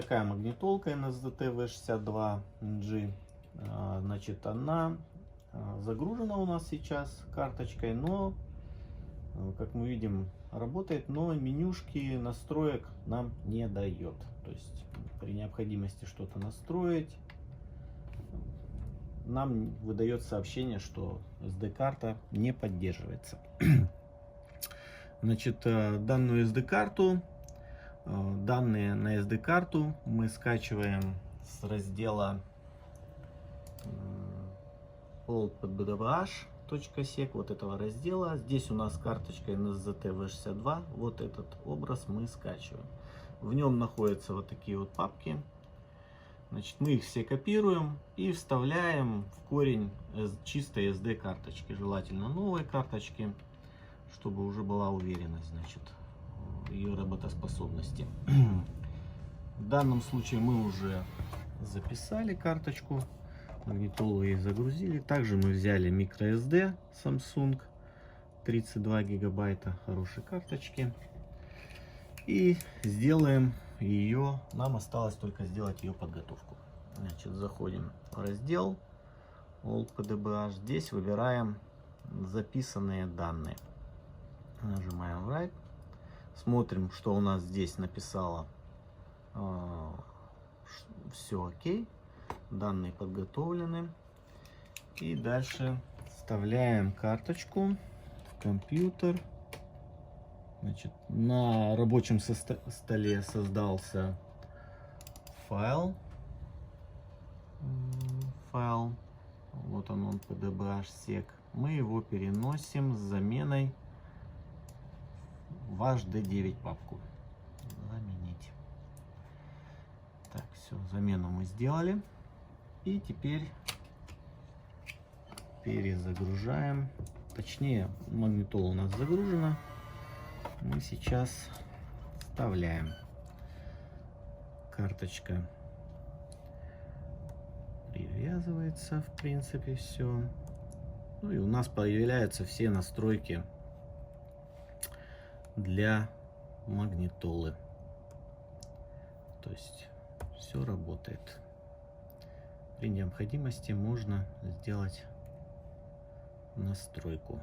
Такая магнитолка NSDT V62G. Значит, она загружена у нас сейчас карточкой, но, как мы видим, работает, но менюшки настроек нам не дает. То есть при необходимости что-то настроить, нам выдает сообщение, что SD-карта не поддерживается. Значит, данную SD-карту, данные на SD-карту мы скачиваем с раздела oldpdbh.sec, вот этого раздела. Здесь у нас карточка NSDT V62. Вот этот образ мы скачиваем. В нем находятся вот такие вот папки. Значит, мы их все копируем и вставляем в корень чистой SD карточки, желательно новой карточки, чтобы уже была уверенность, значит, ее работоспособности. В данном случае мы уже записали карточку, магнитолу и загрузили. Также мы взяли microSD Samsung 32 гигабайта хорошей карточки и сделаем ее. Нам осталось только сделать ее подготовку. Значит, заходим в раздел oldpdbh. Здесь выбираем записанные данные. Нажимаем Write. Смотрим, что у нас здесь написало. Все окей. Данные подготовлены. И дальше вставляем карточку в компьютер. Значит, на рабочем столе создался файл. Вот он pdbh.sec. Мы его переносим с заменой в HD9 папку. Заменить. Так, все, замену мы сделали. И теперь перезагружаем. Точнее, магнитола у нас загружена. Мы сейчас вставляем. Карточка привязывается, в принципе, все. Ну и у нас появляются все настройки для магнитолы. То есть все работает. При необходимости можно сделать настройку.